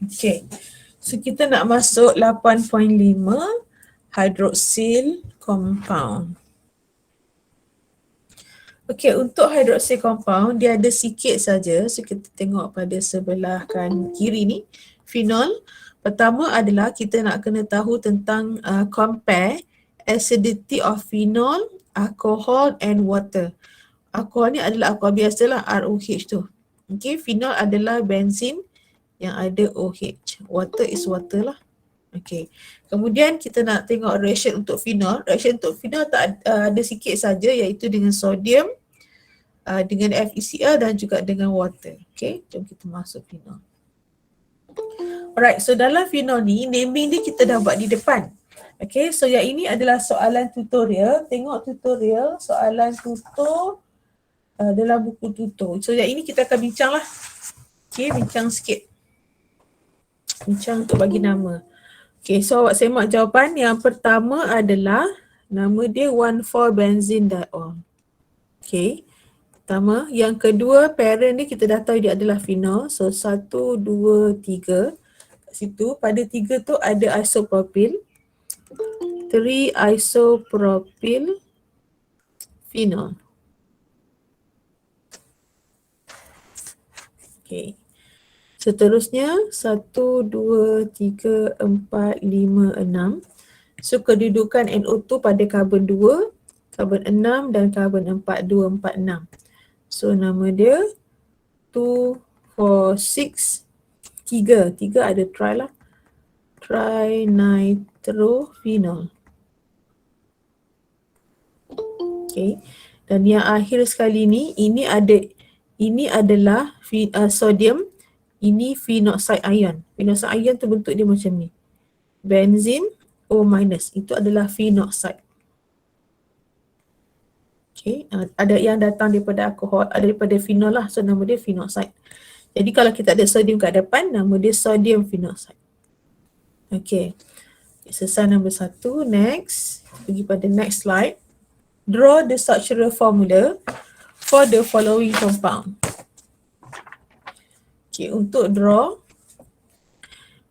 Okay. So kita nak masuk 8.5 hydroxyl compound. Okay, untuk hydroxyl compound dia ada sikit saja. So kita tengok pada sebelah kan kiri ni, phenol. Pertama adalah kita nak kena tahu tentang compare acidity of phenol, alcohol and water. Alkohol ni adalah alkohol biasalah, ROH tu. Okay, phenol adalah benzin yang ada OH. Water is water lah. Okay. Kemudian kita nak tengok reaction untuk phenol. Reaction untuk phenol ada sikit saja, iaitu dengan sodium, dengan FeCl dan juga dengan water. Okay, jom kita masuk phenol. Alright, so dalam phenol ni, naming dia kita dah buat di depan. Okay, so yang ini adalah soalan tutorial. Tengok tutorial, soalan tutor dalam buku tutor. So yang ini kita akan bincang lah. Okay, bincang sikit. Bincang untuk bagi nama. Okay, so awak semak jawapan. Yang pertama adalah nama dia 1,4-benzene-diol. Okay, pertama. Yang kedua, parent ni kita dah tahu dia adalah phenol. So 1, 2, 3. Kat situ, pada 3 tu ada isopropyl. 3 isopropyl phenol. Okay. Seterusnya 1, 2, 3, 4, 5, 6. So kedudukan NO2 pada karbon 2, karbon 6 dan karbon 4, 2, 4, 6. So nama dia 2, 4, 6, 3. 3 ada tri lah. Trinitrophenol. Okay. Dan yang akhir sekali ni, ini adalah sodium. Ini phenoxide ion. Phenoxide ion tu bentuk dia macam ni. Benzene O-. Itu adalah phenoxide. Okay. Ada yang datang daripada alkohol, ada daripada phenol lah. So nama dia phenoxide. Jadi kalau kita ada sodium kat depan, nama dia sodium phenoxide. Okay. Selesai nombor 1. Next. Pergi pada next slide. Draw the structural formula for the following compound. Okay, untuk draw,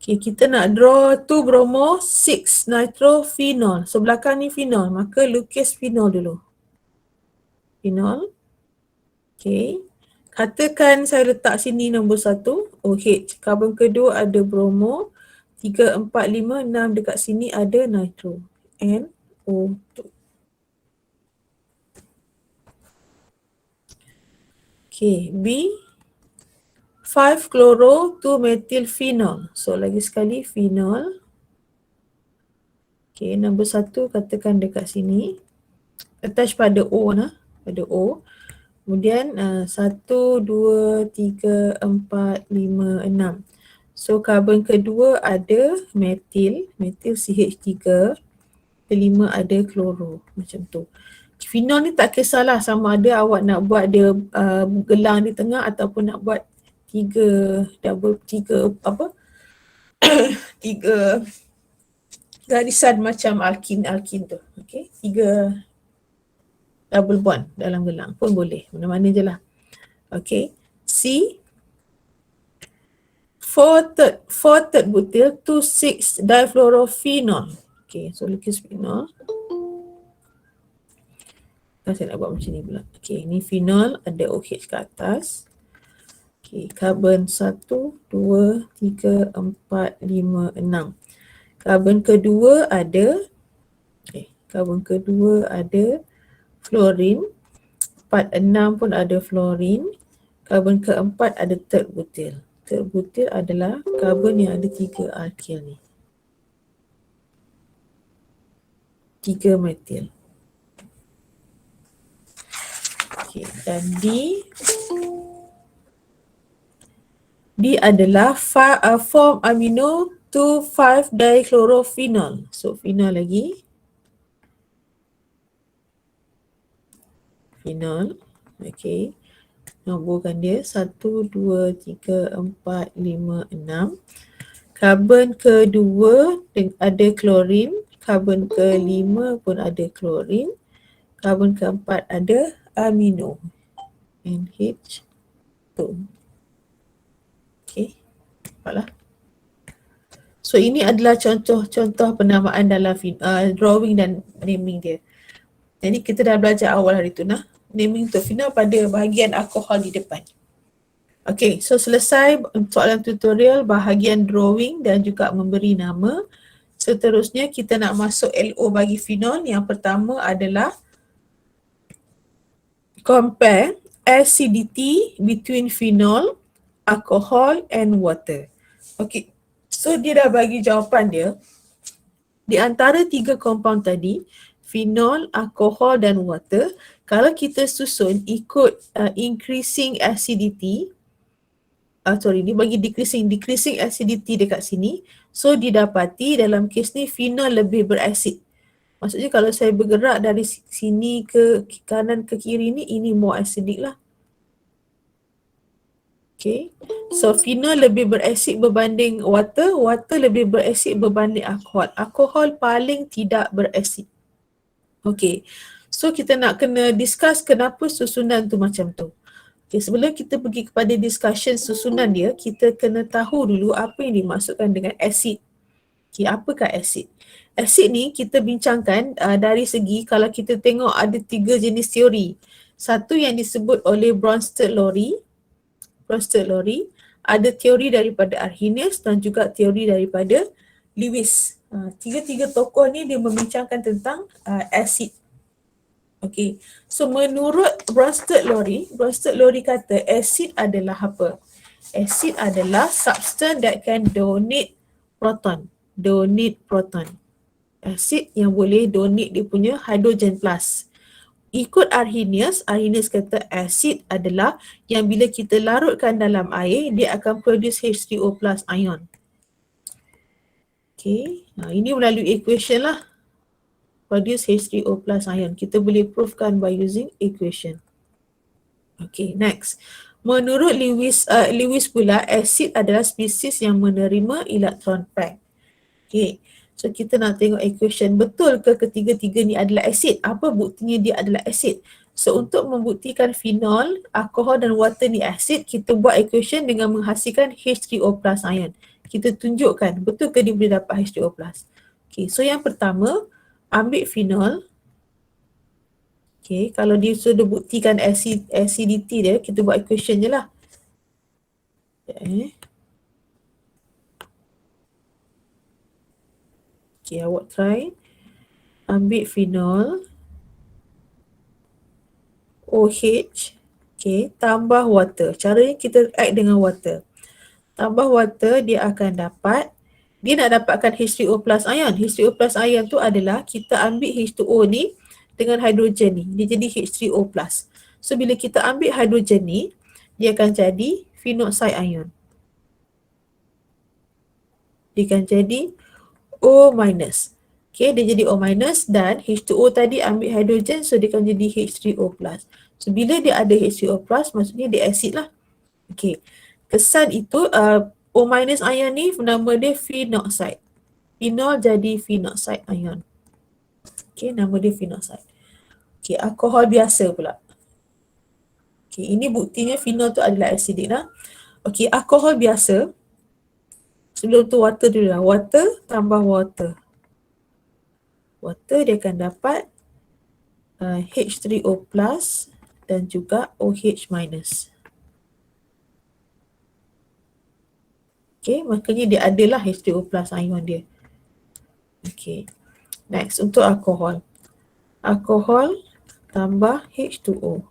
okay, kita nak draw 2-bromo 6-nitrophenol. So belakang ni phenol, maka lukis phenol dulu. Phenol. Okay. Katakan saya letak sini nombor 1, OH. Karbon kedua ada bromo. 3, 4, 5, 6 dekat sini ada nitro. NO2. Okay, B. 5-chloro-2-methylphenol. So lagi sekali phenol. Okay, nombor 1 katakan dekat sini. Attach pada O lah. Pada O. Kemudian 1, 2, 3, 4, 5, 6. So karbon kedua ada metil. Metil CH3. Kelima ada kloro. Macam tu. Phenol ni tak kisahlah sama ada awak nak buat dia gelang di tengah ataupun nak buat tiga garisan macam alkin tu. Okay, 3 double bond dalam gelang pun boleh, mana-mana je lah. Okay, C 4-third butyl 2,6-difluorophenol. Okay, so lukis phenol. Saya nak buat macam ni pula. Okay, ni phenol ada OH kat atas. Okay, karbon 1, 2, 3, 4, 5, 6. Karbon kedua ada, karbon kedua ada fluorin. 4, 6 pun ada fluorin. Karbon keempat ada third butyl. Third butyl adalah karbon yang ada 3 alkyl ni. 3 metil. Okay, dan D adalah form amino 2,5-dichlorophenol. So phenol lagi. Phenol. Okay. Nomborkan dia 1, 2, 3, 4, 5, 6. Karbon kedua ada klorin. Karbon kelima pun ada klorin. Karbon keempat ada amino. NH2. Okay. Nampaklah. So ini adalah contoh-contoh penamaan dalam drawing dan naming dia. Jadi kita dah belajar awal hari tu naming untuk phenol pada bahagian alkohol di depan. Okay, so selesai soalan tutorial bahagian drawing dan juga memberi nama. Seterusnya kita nak masuk LO bagi phenol. Yang pertama adalah compare acidity between phenol, alcohol and water. Okay, so dia dah bagi jawapan dia. Di antara 3 compound tadi, phenol, alcohol dan water, kalau kita susun ikut increasing acidity, dia bagi decreasing acidity dekat sini. So didapati dalam kes ni phenol lebih berasid. Maksudnya kalau saya bergerak dari sini ke kanan ke kiri ni, ini more acidic lah. Okay, so phenol lebih berasid berbanding water, water lebih berasid berbanding alkohol. Alkohol paling tidak berasid. Okay, so kita nak kena discuss kenapa susunan tu macam tu. Okay, sebelum kita pergi kepada discussion susunan dia, kita kena tahu dulu apa yang dimaksudkan dengan acid. Okay, apakah acid? Acid ni kita bincangkan dari segi kalau kita tengok ada 3 jenis teori. Satu yang disebut oleh Bronsted-Lowry, ada teori daripada Arrhenius dan juga teori daripada Lewis. Tiga-tiga tokoh ni dia membincangkan tentang acid. Okay, so menurut Bronsted-Lowry kata acid adalah apa? Acid adalah substance that can donate proton. Acid yang boleh donate dia punya hydrogen plus. Ikut Arrhenius kata acid adalah yang bila kita larutkan dalam air, dia akan produce H3O plus ion. Okay, ini melalui equation lah. Produce H3O plus ion. Kita boleh provekan by using equation. Okay, next. Menurut Lewis pula, acid adalah spesies yang menerima elektron pack. Okay, so kita nak tengok equation. Betul ke ketiga-tiga ni adalah acid? Apa buktinya dia adalah acid? So untuk membuktikan phenol, alkohol dan water ni acid, kita buat equation dengan menghasilkan H3O plus ion. Kita tunjukkan betul ke dia boleh dapat H3O plus. Okay, so yang pertama, ambil phenol. Okay, kalau dia sudah buktikan acidity dia, kita buat equation je lah. Okay, awak try. Ambil phenol. OH. Okay, tambah water. Caranya kita add dengan water. Tambah water, dia akan dapat, dia nak dapatkan H3O plus ion. H3O plus ion tu adalah kita ambil H2O ni dengan hidrogen ni. Dia jadi H3O plus. So bila kita ambil hidrogen ni, dia akan jadi phenoxide ion. Dia akan jadi O minus. Okay, dia jadi O minus dan H2O tadi ambil hidrogen, so dia akan jadi H3O plus. So bila dia ada H3O plus, maksudnya dia acid lah. Okay, kesan itu O minus ion ni nama dia phenoxide. Phenol jadi phenoxide ion. Okay, nama dia phenoxide. Okay, alkohol biasa pula. Okay, ini buktinya phenol tu adalah acidic lah. Okay, alkohol biasa. Sebelum tu water dulu lah. Water tambah water. Water dia akan dapat H3O plus dan juga OH minus. Okay, makanya dia adalah H3O plus ion dia. Okay, next untuk alkohol. Alkohol tambah H2O.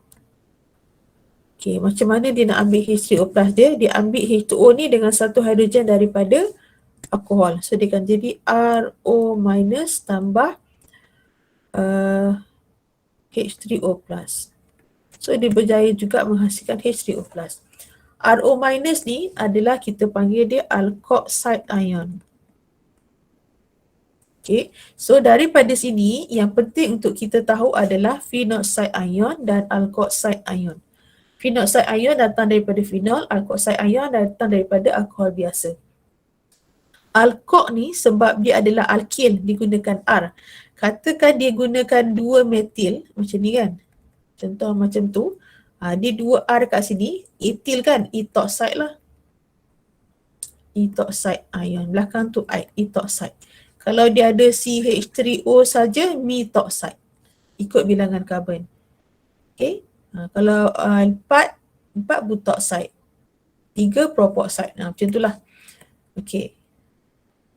Okay, macam mana dia nak ambil H3O plus dia? Dia ambil H2O ni dengan satu hidrogen daripada alkohol. So dia akan jadi RO minus tambah H3O plus. So dia berjaya juga menghasilkan H3O plus. RO minus ni adalah kita panggil dia alkoxide ion. Okay, so daripada sini yang penting untuk kita tahu adalah phenoxide ion dan alkoxide ion. Phenoxide ion datang daripada phenol, alkoxide ion datang daripada alkohol biasa. Alkok ni sebab dia adalah alkil, digunakan R. Katakan dia gunakan 2 metil macam ni kan. Contoh macam tu. Dia 2 R kat sini, etil kan, ethoxide lah. ethoxide ion. Belakang tu ethoxide. Kalau dia ada CH3O saja, methoxide. Ikut bilangan karbon. Okay. Kalau 4 butoxide. 3 propoxide. Macam itulah. Okay.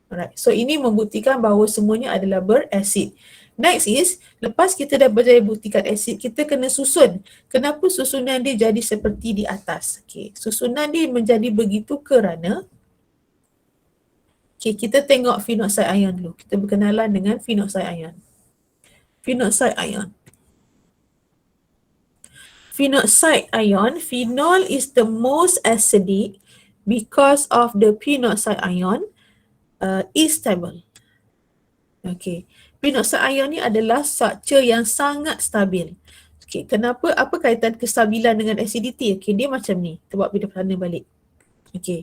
Alright. So ini membuktikan bahawa semuanya adalah berasid. Next is, lepas kita dah berjaya buktikan asid, kita kena susun. Kenapa susunan dia jadi seperti di atas? Okay. Susunan dia menjadi begitu kerana kita tengok phenoxide ion dulu. Kita berkenalan dengan phenoxide ion. Phenoxide ion. Phenoxide ion, phenol is the most acidic because of the phenoxide ion is stable. Okay. Phenoxide ion ni adalah structure yang sangat stabil. Okay. Kenapa? Apa kaitan kestabilan dengan acidity? Okay. Dia macam ni. Kita buat bila sana balik. Okay.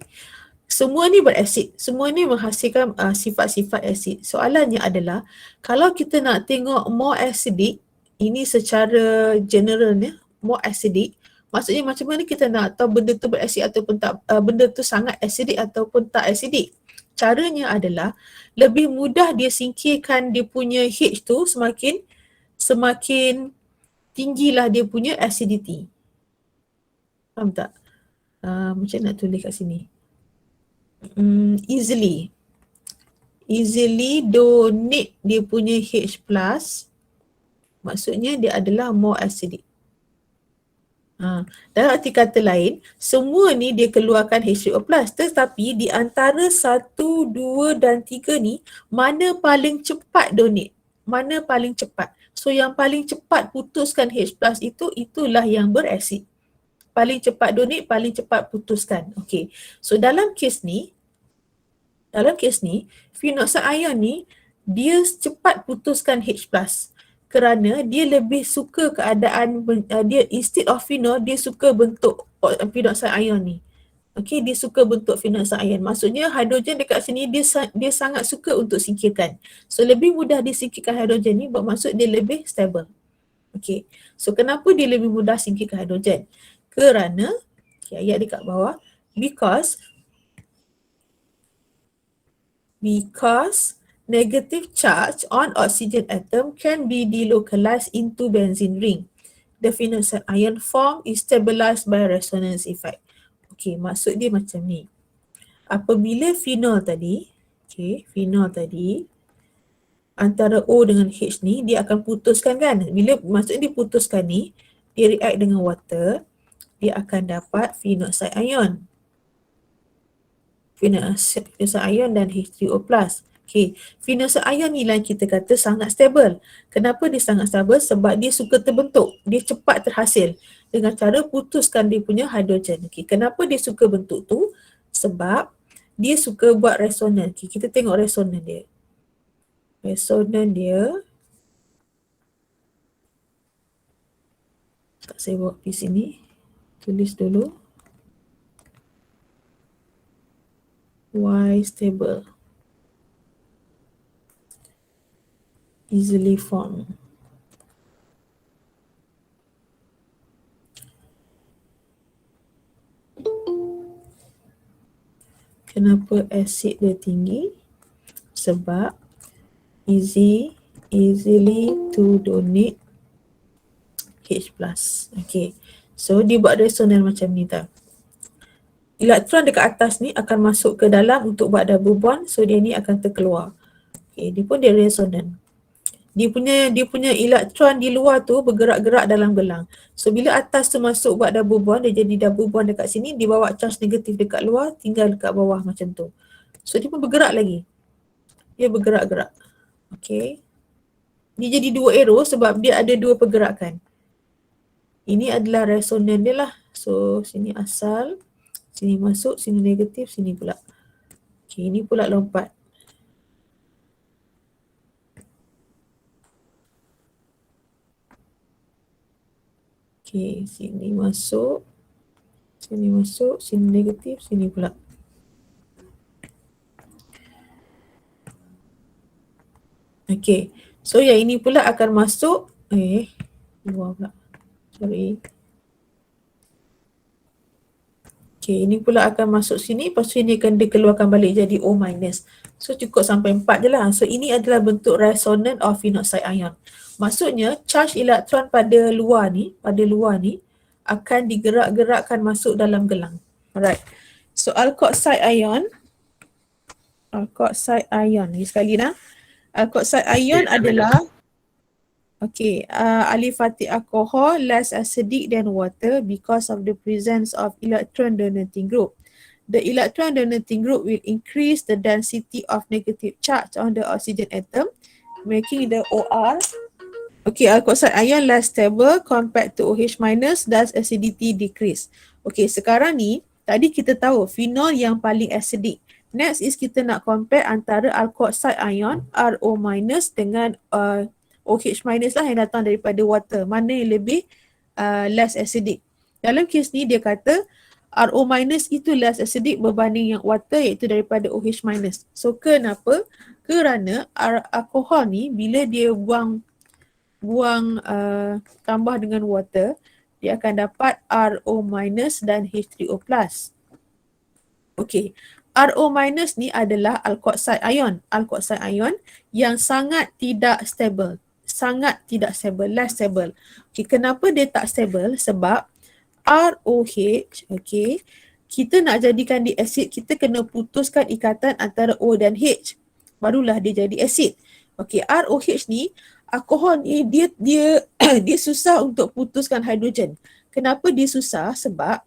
Semua ni berasid. Semua ni menghasilkan sifat-sifat asid. Soalannya adalah, kalau kita nak tengok more acidic, ini secara generalnya, more acidic, maksudnya macam mana kita nak tahu benda tu berasid ataupun tak, benda tu sangat acidic ataupun tak acidic. Caranya adalah lebih mudah dia singkirkan dia punya H tu, semakin tinggilah dia punya acidity. Faham tak? Macam nak tulis kat sini. Easily donate dia punya H+, maksudnya dia adalah more acidic. Dalam arti kata lain, semua ni dia keluarkan H3O+, tetapi di antara 1, 2 dan 3 ni, mana paling cepat donate? Mana paling cepat? So yang paling cepat putuskan H+ itulah yang berasid. Paling cepat donate, paling cepat putuskan. Okay. So dalam kes ni, phenoxide ion ni, dia cepat putuskan H+. Kerana dia lebih suka keadaan, dia instead of phenol, dia suka bentuk phenoxide ion ni. Okay, dia suka bentuk phenoxide ion. Maksudnya hidrogen dekat sini dia sangat suka untuk singkirkan. So lebih mudah disingkirkan hidrogen ni, bermaksud dia lebih stable. Okay, so kenapa dia lebih mudah singkirkan hidrogen? Kerana, ayat dekat bawah, because negative charge on oxygen atom can be delocalized into benzene ring. The phenoxide ion form is stabilized by resonance effect. Okay, maksud dia macam ni. Apabila phenol tadi, antara O dengan H ni, dia akan putuskan kan? Bila maksud dia putuskan ni, dia react dengan water, dia akan dapat phenoxide ion. Phenoxide ion dan H3O+. Okay, phenoxide ion ni lah kita kata sangat stable. Kenapa dia sangat stable? Sebab dia suka terbentuk, dia cepat terhasil dengan cara putuskan dia punya hidrogen. Okay, kenapa dia suka bentuk tu? Sebab dia suka buat resonan. Okay, kita tengok resonan dia. Resonan dia, tak saya buat di sini, tulis dulu. Y stable. Easily formed. Kenapa asid dia tinggi? Sebab easily to donate H+. Okay. So dia buat resonan macam ni tau. Elektron dekat atas ni akan masuk ke dalam untuk buat double bond. So dia ni akan terkeluar. Okay. Dia pun dia resonan. Dia punya elektron di luar tu bergerak-gerak dalam gelang. So bila atas tu masuk buat double bond, dia jadi double bond dekat sini, dia bawa charge negatif dekat luar, tinggal dekat bawah macam tu. So dia pun bergerak lagi. Dia bergerak-gerak. Okay. Dia jadi dua arrow sebab dia ada dua pergerakan. Ini adalah resonan dia lah. So sini asal, sini masuk, sini negatif, sini pula. Okay, ini pula lompat. Okay, sini masuk, sini negatif, sini pula. Okay, so yang ini pula akan masuk, luar pula, sorry. Okay, ini pula akan masuk sini, lepas tu ini akan dikeluarkan balik jadi O minus. So cukup sampai 4 je lah. So ini adalah bentuk resonant of phenoxide ion. Maksudnya charge elektron pada luar ni akan digerak-gerakkan masuk dalam gelang. Alright. So alkoxide ion ni sekali dah. Alkoxide ion adalah aliphatic alcohol less acidic than water because of the presence of electron donating group. The electron donating group will increase the density of negative charge on the oxygen atom, making the OR alkoxide ion less stable compared to OH minus, thus acidity decrease. Sekarang ni tadi kita tahu phenol yang paling acidic. Next is kita nak compare antara alkoxide ion RO minus dengan OH minus lah yang datang daripada water. Mana yang lebih less acidic. Dalam kes ni dia kata RO minus itu less acidic berbanding yang water iaitu daripada OH minus. So kenapa? Kerana alkohol ni bila dia buang tambah dengan water, dia akan dapat RO minus dan H3O plus. RO minus ni adalah alkoxide ion. Alkoxide ion yang sangat tidak stable. Less stable. Kenapa dia tak stable? Sebab ROH, kita nak jadikan dia asid, kita kena putuskan ikatan antara O dan H. Barulah dia jadi asid. ROH ni, alkohol ni dia dia susah untuk putuskan hidrogen. Kenapa dia susah? Sebab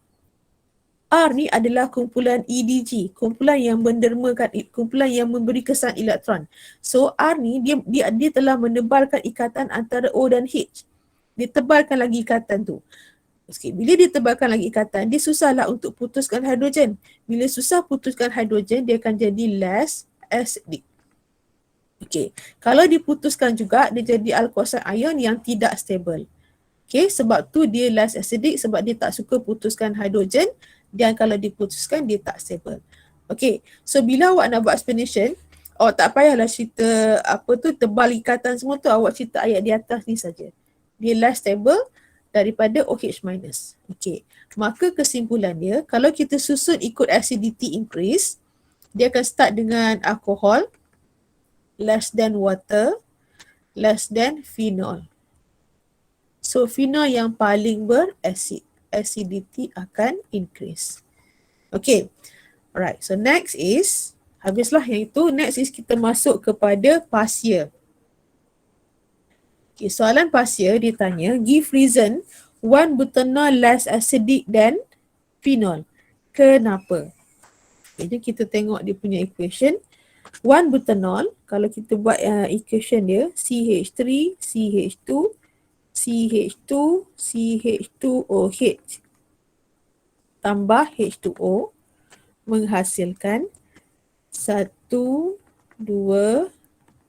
R ni adalah kumpulan EDG, kumpulan yang mendermakan, kumpulan yang memberi kesan elektron. So R ni dia telah menebalkan ikatan antara O dan H. Dia tebalkan lagi ikatan tu. Bila dia tebalkan lagi ikatan, dia susahlah untuk putuskan hidrogen. Bila susah putuskan hidrogen, dia akan jadi less acidic. Kalau diputuskan juga, dia jadi alkoxide ion yang tidak stable. Sebab tu dia less acidic, sebab dia tak suka putuskan hidrogen, dan kalau diputuskan, dia tak stable. So bila awak nak buat explanation, awak tak payahlah cerita tebal ikatan semua tu, awak cerita ayat di atas ni saja. Dia less stable daripada OH minus. Maka kesimpulan dia, kalau kita susun ikut acidity increase, dia akan start dengan alcohol, less than water, less than phenol. So phenol yang paling berasid, acidity akan increase. Alright, so next is, habislah yang itu, next is kita masuk kepada pasir. Soalan pasir dia tanya, give reason 1-butanol less acidic than phenol. Kenapa? Jadi kita tengok dia punya equation. 1-butanol, kalau kita buat equation dia, CH3, CH2, CH2, CH2OH tambah H2O menghasilkan 1, 2,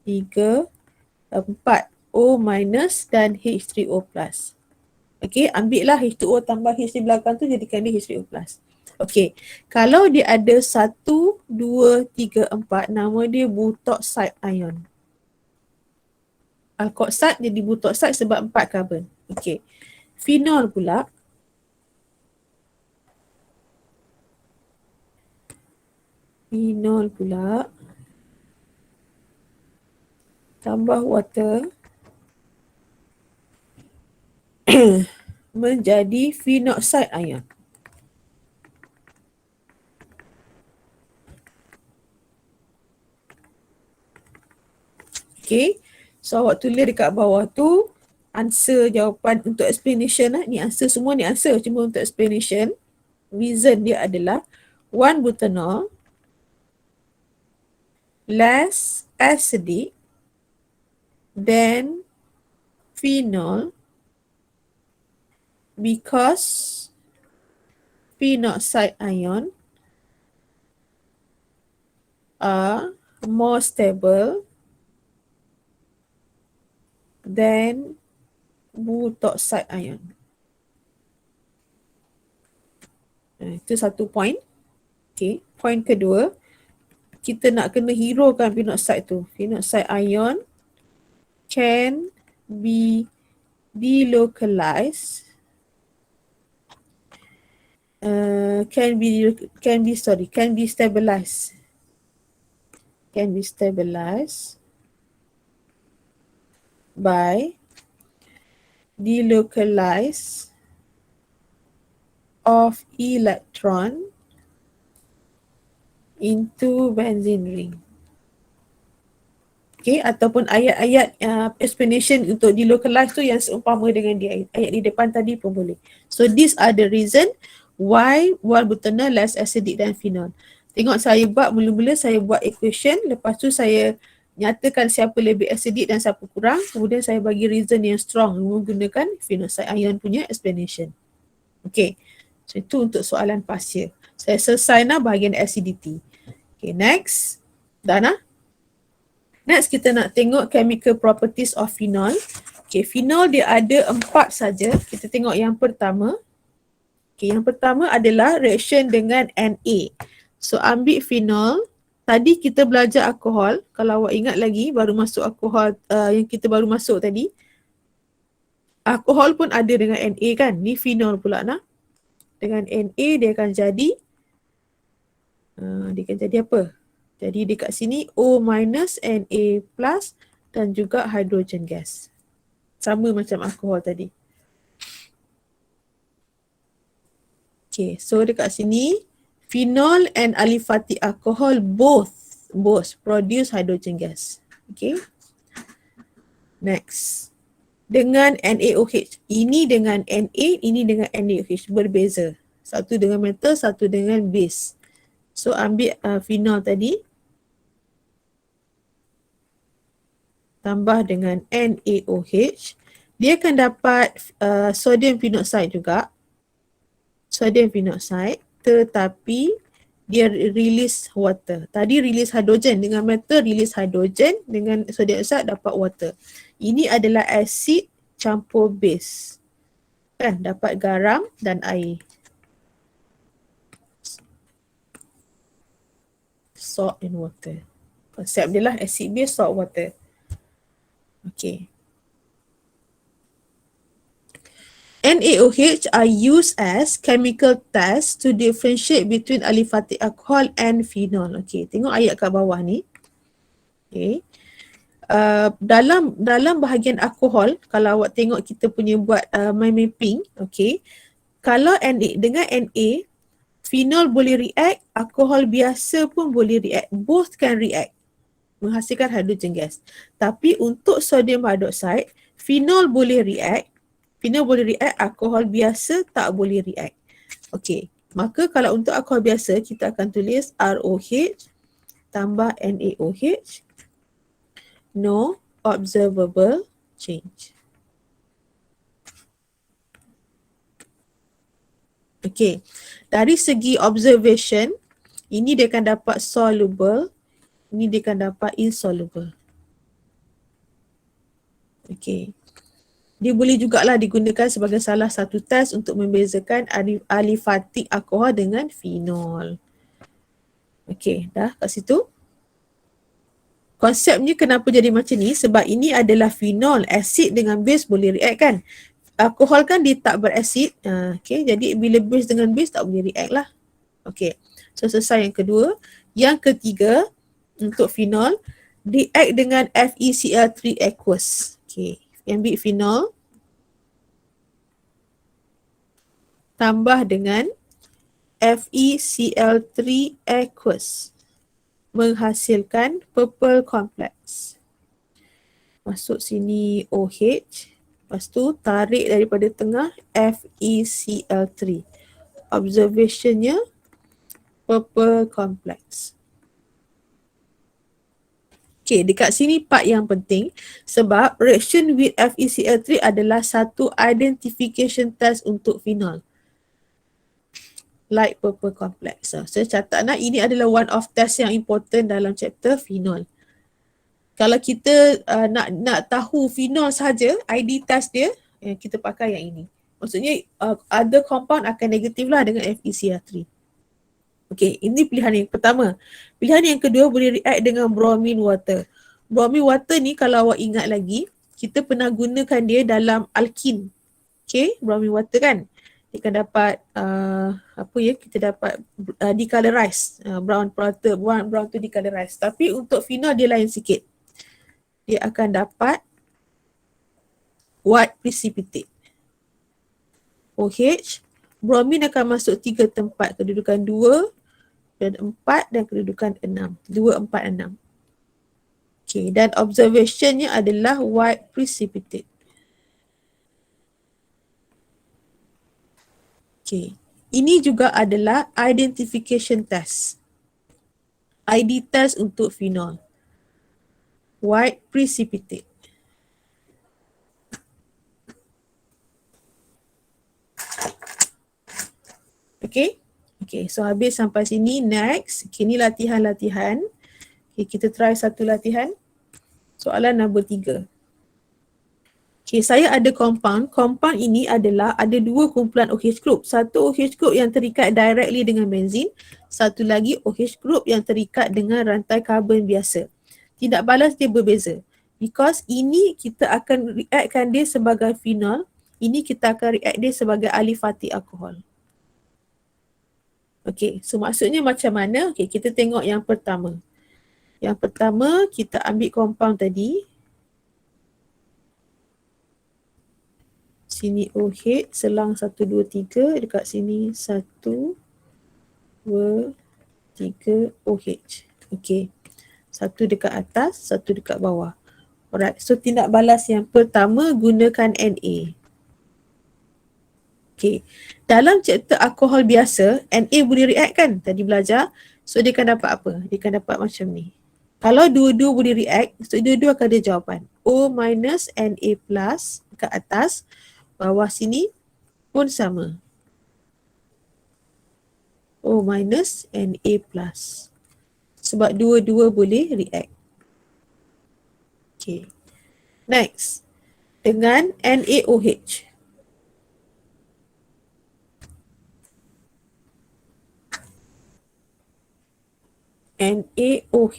3, 4 O minus dan H3O plus. Ambil lah H2O tambah H di belakang tu, jadikan dia H3O plus. Kalau dia ada 1, 2, 3, 4, nama dia butoxide ion. Alkoxide jadi butoxide sebab 4 karbon. Phenol pula. Tambah water menjadi phenoxide ion. So awak tulis dekat bawah tu answer jawapan untuk explanation lah. Ni answer, semua ni answer, cuma untuk explanation. Reason dia adalah 1-butanol less acidic than phenol because phenoxide ion are more stable than butoxide ion. Itu satu point. Point kedua, kita nak kena herokan phenoxide tu. Phenoxide ion can be delocalized can be stabilized. Can be stabilized by delocalize of electron into benzene ring. Okay, ataupun ayat-ayat explanation untuk delocalize tu yang seumpama dengan dia, ayat di depan tadi pun boleh. So these are the reason why wal-butanol less acidic than phenol. Tengok saya buat, mula-mula saya buat equation, lepas tu saya nyatakan siapa lebih acidic dan siapa kurang, kemudian saya bagi reason yang strong menggunakan phenoside ion punya explanation. Okay, so itu untuk soalan partial. Saya selesai nah bahagian acidity. Okay, next. Dah nah? Next kita nak tengok chemical properties of phenol. Okay, phenol dia ada 4 saja. Kita tengok yang pertama. Okay, yang pertama adalah reaction dengan Na. So ambil phenol. Tadi kita belajar alkohol. Kalau awak ingat lagi baru masuk alkohol yang kita baru masuk tadi. Alkohol pun ada dengan Na kan. Ni phenol pula nah. Dengan Na dia akan jadi apa? Jadi dekat sini O minus Na plus dan juga hydrogen gas. Sama macam alkohol tadi. Okay, so dekat sini phenol and aliphatic alcohol both produce hydrogen gas. Okay. Next. Dengan NaOH. Ini dengan Na, ini dengan NaOH. Berbeza. Satu dengan metal, satu dengan base. So ambil phenol tadi. Tambah dengan NaOH, dia akan dapat sodium phenoxide juga. Sodium phenoxide, tetapi dia release water. Tadi release hydrogen, dengan metal release hydrogen, dengan sodium oxide dapat water. Ini adalah asid campur base. Kan, dapat garam dan air. Salt and water. Konsep dia lah acid base, salt, water. Okay. NaOH are used as chemical test to differentiate between aliphatic alcohol and phenol. Okay, tengok ayat kat bawah ni. Okay. Dalam bahagian alkohol, kalau awak tengok kita punya buat mind mapping, okay. Kalau dengan Na, phenol boleh react, alkohol biasa pun boleh react. Both can react. Menghasilkan hydrogen gas. Tapi untuk sodium hydroxide, phenol boleh react, alkohol biasa tak boleh react. Okey, maka kalau untuk alkohol biasa, kita akan tulis ROH tambah NaOH, no observable change. Okey, dari segi observation, ini dia akan dapat soluble, ini dia akan dapat insoluble. Okay. Dia boleh jugalah digunakan sebagai salah satu test untuk membezakan aliphatic alkohol dengan phenol. Okay, dah kat situ. Konsepnya kenapa jadi macam ni? Sebab ini adalah phenol, asid dengan base boleh react kan. Alkohol kan dia tak berasid. Okay, jadi bila base dengan base tak boleh react lah. Okay, so selesai yang kedua. Yang ketiga, untuk phenol, react dengan FeCl3 aqueous. Okay, ambil phenol tambah dengan FeCl3 aqueous menghasilkan purple complex. Masuk sini OH, lepas tu tarik daripada tengah FeCl3. Observationnya purple complex. Okay, dekat sini part yang penting sebab reaction with FeCl3 adalah satu identification test untuk phenol. Light purple complex. So, saya catat ini adalah one of test yang important dalam chapter phenol. Kalau kita nak tahu phenol saja, ID test dia, kita pakai yang ini. Maksudnya other compound akan negatif lah dengan FeCl3. Okay, ini pilihan yang pertama. Pilihan yang kedua boleh react dengan bromine water. Bromine water ni kalau awak ingat lagi, kita pernah gunakan dia dalam alkin. Okay, bromine water kan. dia akan dapat kita dapat decolorize, brown tu decolorize. Tapi untuk phenol dia lain sikit. Dia akan dapat white precipitate. OH, bromin akan masuk 3 tempat, kedudukan 2 dan 4 dan kedudukan 6. 2, 4, 6. Okay, dan observationnya adalah white precipitate. Okay, ini juga adalah identification test. ID test untuk phenol. White precipitate. Okay. Okay, so habis sampai sini. Next, okay, ni latihan-latihan. Okay, kita try satu latihan. Soalan nombor 3. Okay, saya ada compound. Compound ini adalah ada 2 kumpulan OH group. Satu OH group yang terikat directly dengan benzin. Satu lagi OH group yang terikat dengan rantai karbon biasa. Tidak balas dia berbeza. Because ini kita akan reactkan dia sebagai phenol. Ini kita akan react dia sebagai aliphatic alkohol. Okay, so maksudnya macam mana? Okay, kita tengok yang pertama. Yang pertama, kita ambil compound tadi. Sini OH, selang 1, 2, 3. Dekat sini 1, 2, 3 OH. Okay. Satu dekat atas, satu dekat bawah. Alright, so tindak balas yang pertama gunakan Na. Okay. Dalam chapter alkohol biasa, Na boleh react kan? Tadi belajar. So dia akan dapat apa? Dia akan dapat macam ni. Kalau dua-dua boleh react, so dua-dua akan ada jawapan. O minus Na plus dekat atas. Bawah sini pun sama. O minus Na plus. Sebab dua-dua boleh react. Okay. Next. Dengan NaOH. NaOH.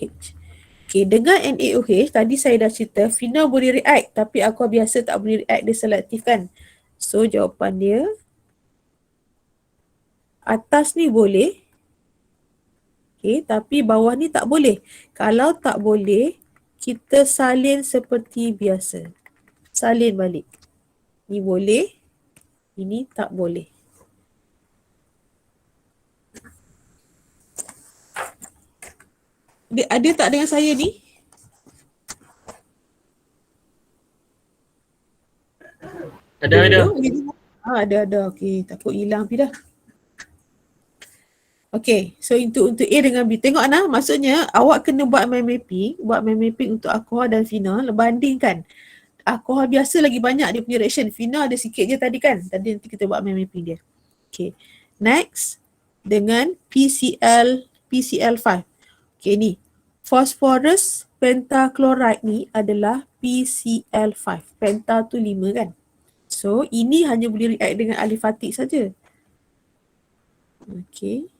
Okay, dengan NaOH, tadi saya dah cerita, phenol boleh react tapi alkohol biasa tak boleh react, dia selektif kan. So jawapan dia, atas ni boleh, okay, tapi bawah ni tak boleh. Kalau tak boleh, kita salin seperti biasa. Salin balik. Ni boleh, ini tak boleh. Ada tak dengan saya ni? Ada. Ada. Okey, takut hilang pi dah. Okey, so untuk A dengan B. Tengok Ana, maksudnya awak kena buat mind mapping untuk alkohol dan phenol, bandingkan. Alkohol biasa lagi banyak dia punya reaction. Phenol ada sikit je tadi kan. Tadi nanti kita buat mind mapping dia. Okey. Next, dengan PCl5. Okey ni. Phosphorus pentachloride ni adalah PCl5. Penta tu 5 kan. So ini hanya boleh react dengan aliphatic saja. Okey.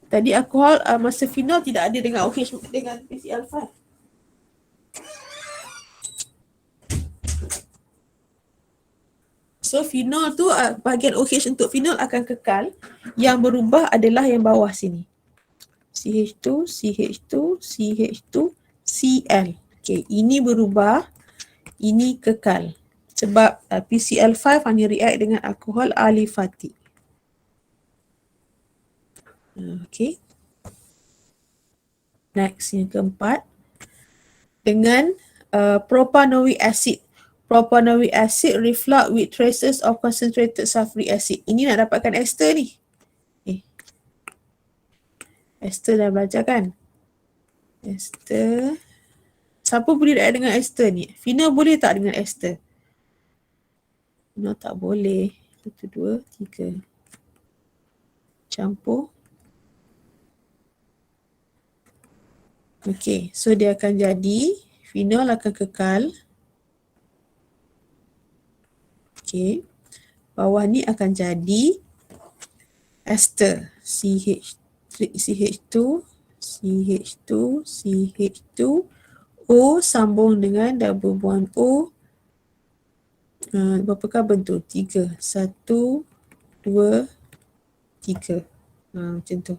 Tadi alkohol masa phenol tidak ada dengan OH dengan PCl5. So phenol tu bahagian OH untuk phenol akan kekal. Yang berubah adalah yang bawah sini. CH2, CH2, CH2, Cl. Okay, ini berubah, ini kekal. Sebab PCl5 hanya react dengan alkohol aliphatic. Okay. Next, yang keempat. Dengan propanoic acid. Propanoic acid reflux with traces of concentrated sulfuric acid. Ini nak dapatkan ester ni. Ester dah belajar kan? Ester. Siapa boleh react dengan ester ni? Phenol boleh tak dengan ester? Phenol tak boleh. 1, 2, 3. Campur. Okay, so dia akan jadi, phenol akan kekal. Okay. Bawah ni akan jadi ester. CH2, O sambung dengan double bond O, Berapa karbon tu? 3. 1, 2, 3. Macam tu.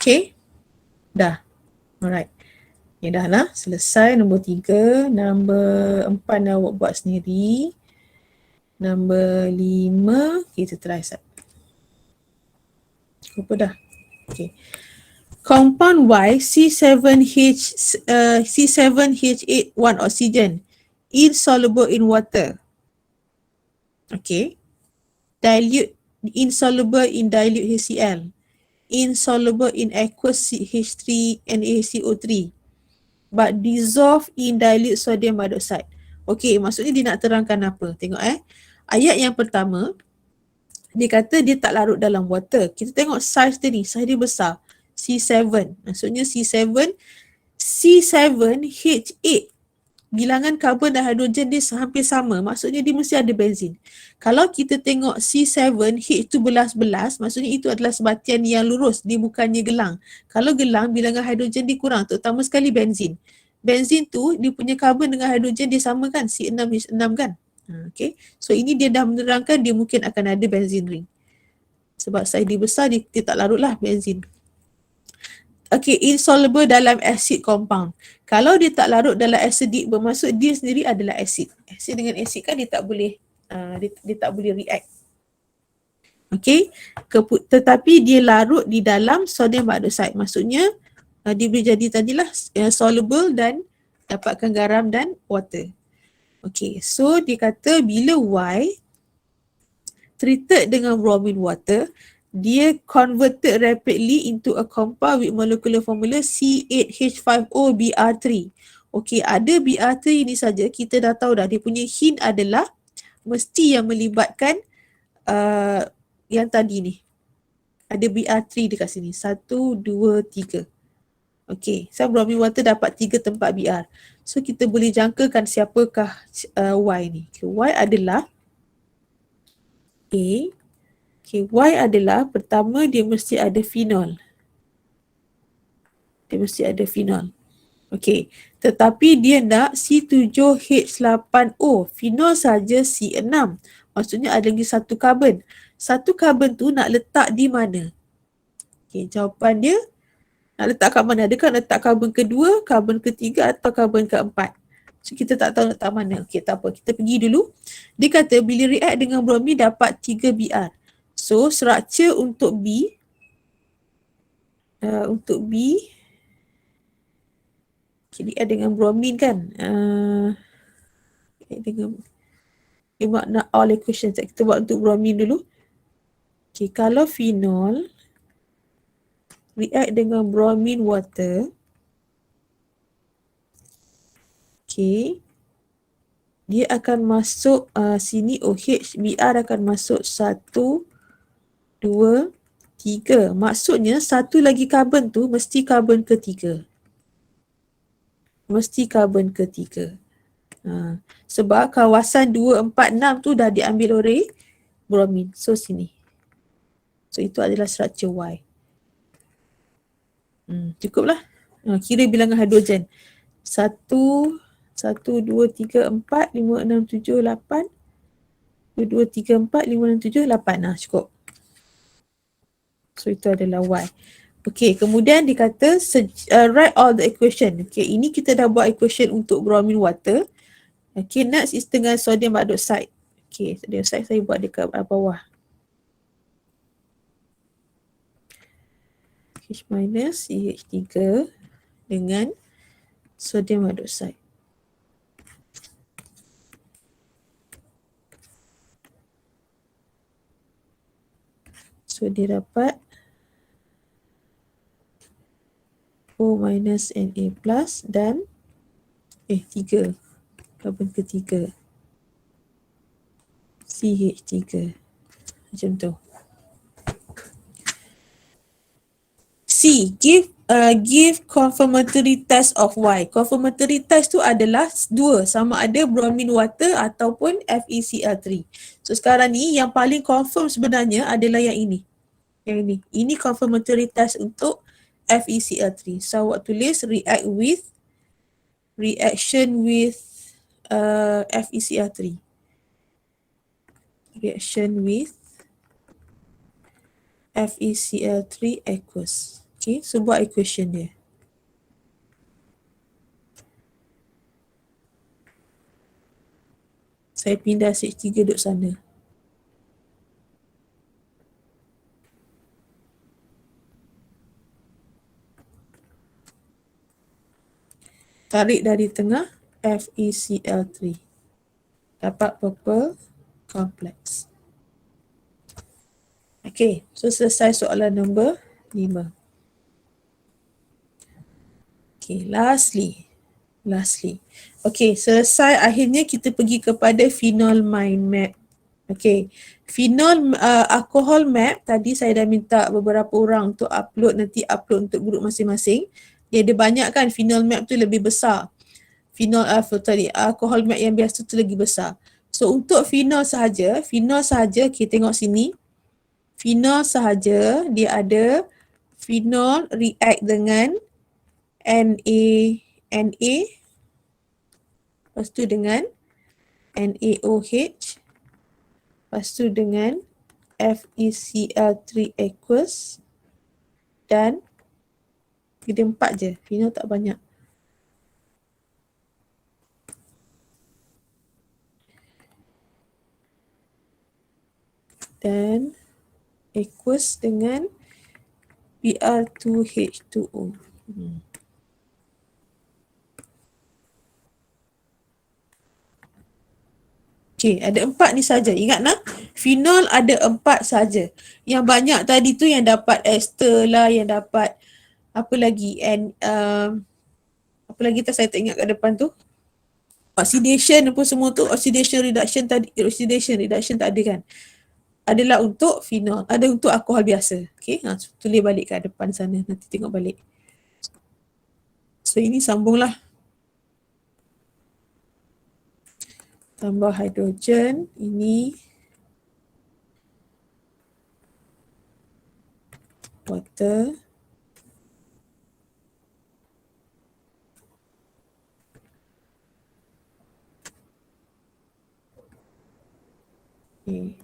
Okay. Dah. Alright. Okay, dah lah. Selesai nombor 3. Nombor 4 awak buat sendiri. Nombor 5 kita try set. Apa dah? Okay. Compound Y C7H8 1 oxygen insoluble in water. Okay. Dilute insoluble in dilute HCl. Insoluble in aqueous H3 NaCO3 but dissolve in dilute sodium hydroxide. Okay, maksudnya dia nak terangkan apa? Tengok ayat yang pertama dia kata dia tak larut dalam water. Kita tengok size dia ni, size dia besar. C7. Maksudnya C7H8. Bilangan karbon dan hidrogen dia hampir sama. Maksudnya dia mesti ada benzin. Kalau kita tengok C7H12 maksudnya itu adalah sebatian yang lurus. Dia bukannya gelang. Kalau gelang, bilangan hidrogen dia kurang. Terutama sekali benzin. Benzin tu, dia punya karbon dengan hidrogen dia sama kan? C6H6 kan? Okay. So ini dia dah menerangkan dia mungkin akan ada benzin ring. Sebab size dia besar, dia tak larut lah benzin. Okay, insoluble dalam acid compound. Kalau dia tak larut dalam acidic, bermaksud dia sendiri adalah acid. Acid dengan acid kan dia tak boleh dia tak boleh react. Okay, tetapi dia larut di dalam sodium hydroxide. Maksudnya dia boleh jadi tadilah soluble dan dapatkan garam dan water. Okay, so dia kata bila Y treated dengan bromine water, dia converted rapidly into a compound with molecular formula C8H5OBr3. Okey, ada Br3 ni saja kita dah tahu dah dia punya hint adalah mesti yang melibatkan yang tadi ni. Ada Br3 dekat sini. 1, 2, 3. Okey, so bromine water dapat 3 tempat Br. So kita boleh jangkakan siapakah Y ni. Okay, Y adalah A. Okay, Y adalah pertama dia mesti ada phenol. Dia mesti ada phenol. Okay, tetapi dia nak C7H8O. Phenol saja C6. Maksudnya ada lagi satu karbon. Satu karbon tu nak letak di mana? Okay, jawapan dia nak letak kat mana? Adakah letak karbon kedua, karbon ketiga atau karbon keempat? So kita tak tahu letak mana. Okay, tak apa. Kita pergi dulu. Dia kata bila react dengan bromine dapat 3 Br. So, structure untuk B, react dengan bromine kan, dengan makna all equations. Kita buat untuk bromine dulu. Okay, kalau phenol react dengan bromine water, okay, dia akan masuk sini OH, Br akan masuk 1, 2, 3. Maksudnya satu lagi karbon tu mesti karbon ketiga. Mesti karbon ketiga. Sebab kawasan 2, 4, 6 tu dah diambil oleh bromine. So sini. So itu adalah structure Y. Cukuplah. Kira bilangan hidrogen. 1, 2, 3, 4, 5, 6, 7, 8. 2, 3, 4, 5, 6, 7, 8. Cukup. So itu adalah Y. Okay, kemudian dikata write all the equation. Okay, ini kita dah buat equation untuk bromine water. Okay, next is dengan sodium hydroxide. Okay, sodium hydroxide saya buat dekat bawah. H minus CH3 dengan sodium hydroxide. So dia dapat O minus Na plus dan 3 karbon ketiga CH3 macam tu. C. Give give confirmatory test of Y. Confirmatory test tu adalah dua, sama ada bromine water ataupun FeCl3. So sekarang ni yang paling confirm sebenarnya adalah yang ini. Yang ini. Ini confirmatory test untuk FeCl3. So awak tulis reaction with FeCl3. Reaction with FeCl3 aqueous. Okay, so buat equation dia. Saya pindah CH3 duduk sana. Tarik dari tengah FeCl3. Dapat purple complex. Okay, so selesai soalan nombor 5. Okay, lastly. Okay, selesai, akhirnya kita pergi kepada phenol mind map. Okay, phenol alcohol map tadi saya dah minta beberapa orang untuk upload, nanti upload untuk grup masing-masing. Dia ada banyak kan, phenol map tu lebih besar. Phenol alcohol map yang biasa tu lagi besar. So untuk phenol sahaja, kita tengok sini. Phenol sahaja dia ada phenol react dengan Na, lepas tu dengan NaOH, lepas tu dengan FeCl3 aqueous, dan kita 4 je, phenol tak banyak. Dan aqueous dengan Br2H2O. Okay, ada 4 ni saja. Ingat nak, phenol ada 4 saja. Yang banyak tadi tu yang dapat ester lah, yang dapat apa lagi, apa lagi saya tak ingat kat depan tu. Oxidation apa semua tu, oxidation reduction tak ada kan. Adalah untuk phenol, ada untuk alkohol biasa. Okay, tulis balik kat depan sana, nanti tengok balik. So ini sambunglah. Tambah hidrogen, ini water, okay.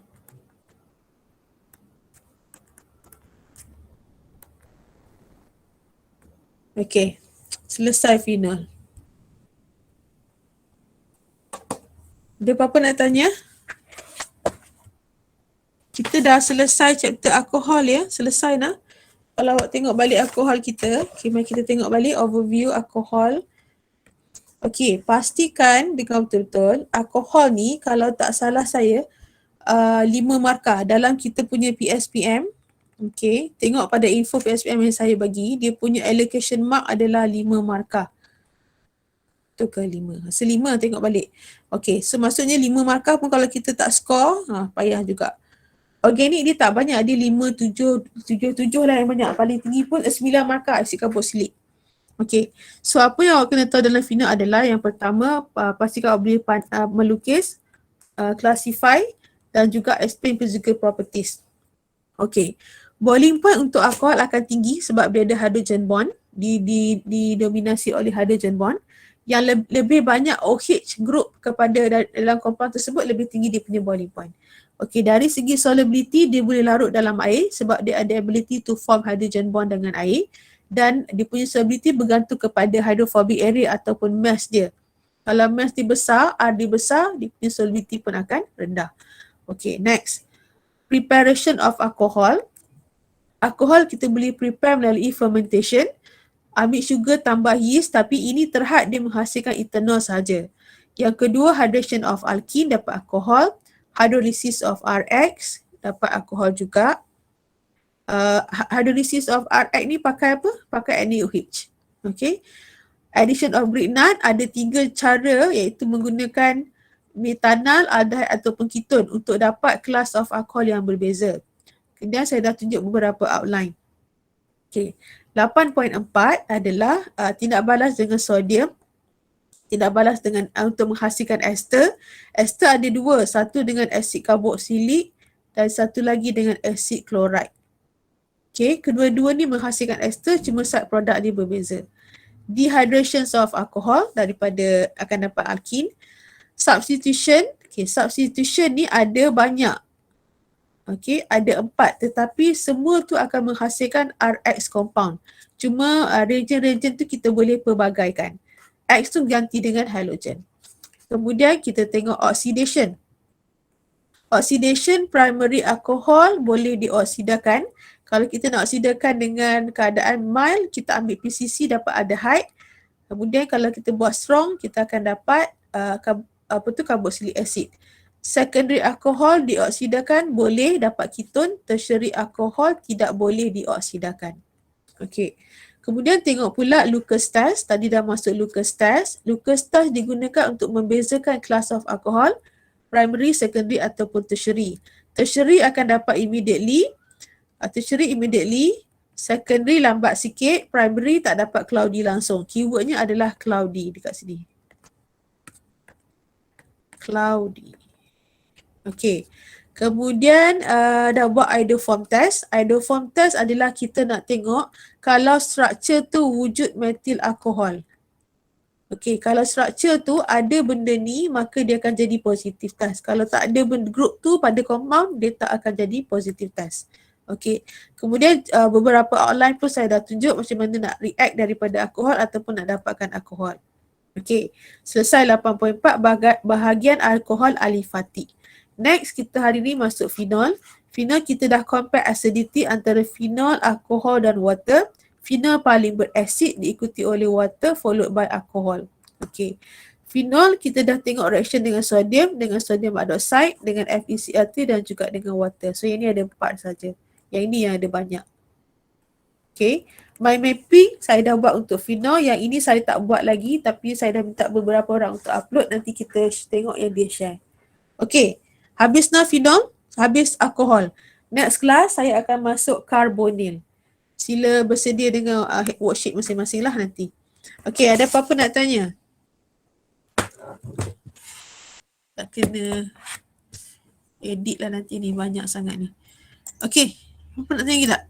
Okay, selesai phenol. Ada apa-apa nak tanya? Kita dah selesai chapter alkohol ya, selesai nak? Kalau awak tengok balik alkohol kita, okay, mari kita tengok balik overview alkohol. Okay, pastikan dengan betul-betul alkohol ni kalau tak salah saya 5 markah dalam kita punya PSPM. Okay, tengok pada info PSPM yang saya bagi, dia punya allocation mark adalah 5 markah. Tu ke 5? So 5 tengok balik. Okay, so maksudnya 5 markah pun kalau kita tak score, payah juga. Organik dia tak banyak, dia 5, 7 lah yang banyak. Paling tinggi pun 9 markah asid karboksilik. Okay, so apa yang awak kena tahu dalam phenol adalah yang pertama, pastikan awak boleh melukis, classify dan juga explain physical properties. Okay, boiling point untuk alkohol akan tinggi sebab dia ada hydrogen bond, didominasi oleh hydrogen bond. Yang lebih banyak OH group kepada dalam compound tersebut, lebih tinggi dia punya boiling point. Okay, dari segi solubility dia boleh larut dalam air sebab dia ada ability to form hydrogen bond dengan air, dan dia punya solubility bergantung kepada hydrophobic area ataupun mass dia. Kalau mass dia besar, R dia besar, dia punya solubility pun akan rendah. Okay, next. Preparation of alcohol. Alkohol kita boleh prepare melalui fermentation. Ambil sugar tambah yeast, tapi ini terhad dia menghasilkan ethanol sahaja. Yang kedua, hydration of alkene dapat alkohol. Hydrolysis of RX dapat alkohol juga. Hydrolysis of RX ni pakai apa? Pakai NaOH. Okay. Addition of Grignard ada 3 cara, iaitu menggunakan metanal, aldehyde ataupun keton untuk dapat kelas of alkohol yang berbeza. Kemudian saya dah tunjuk beberapa outline. Okay. 8.4 adalah tindak balas dengan sodium, tindak balas dengan untuk menghasilkan ester. Ester ada dua, satu dengan asid karboksilik dan satu lagi dengan asid kloride. Okay, kedua-dua ni menghasilkan ester, cuma side produk dia berbeza. Dehydration of alcohol, daripada akan dapat alkin. Substitution, okay, substitution ni ada banyak. Okay, ada 4, tetapi semua tu akan menghasilkan RX compound. Cuma reagen-reagen tu kita boleh pelbagaikan. X tu ganti dengan halogen. Kemudian kita tengok oxidation. Oxidation, primary alcohol boleh dioksidakan. Kalau kita nak oksidakan dengan keadaan mild, kita ambil PCC dapat aldehyde. Kemudian kalau kita buat strong, kita akan dapat carboxylic acid. Secondary alcohol dioksidakan boleh dapat keton, tertiary alcohol tidak boleh dioksidakan. Okey. Kemudian tengok pula Lucas test. Tadi dah masuk Lucas test. Lucas test digunakan untuk membezakan class of alcohol, primary, secondary ataupun tertiary. Tertiary akan dapat immediately, secondary lambat sikit, primary tak dapat cloudy langsung. Keywordnya adalah cloudy dekat sini. Cloudy. Okey. Kemudian dah buat iodoform test. Iodoform test adalah kita nak tengok kalau struktur tu wujud metil alkohol. Okey, kalau struktur tu ada benda ni, maka dia akan jadi positif test. Kalau tak ada group tu pada compound, dia tak akan jadi positif test. Okey. Kemudian beberapa outline pun saya dah tunjuk macam mana nak react daripada alkohol ataupun nak dapatkan alkohol. Okey. Selesai 8.4 bahagian alkohol alifatik. Next, kita hari ni masuk phenol. Phenol kita dah compare acidity antara phenol, alkohol dan water. Phenol paling berasid diikuti oleh water followed by alkohol. Okey. Phenol kita dah tengok reaction dengan sodium hydroxide, dengan FeCl3 dan juga dengan water. So yang ni ada 4 saja. Yang ini yang ada banyak. Okey. Mind mapping saya dah buat untuk phenol. Yang ini saya tak buat lagi tapi saya dah minta beberapa orang untuk upload. Nanti kita tengok yang dia share. Okey. Habis dah phenol, habis alkohol. Next class saya akan masuk carbonyl. Sila bersedia dengan worksheet masing-masing lah nanti. Okey, ada apa-apa nak tanya? Tak kena edit lah nanti ni, banyak sangat ni. Okey, apa nak tanya lagi tak?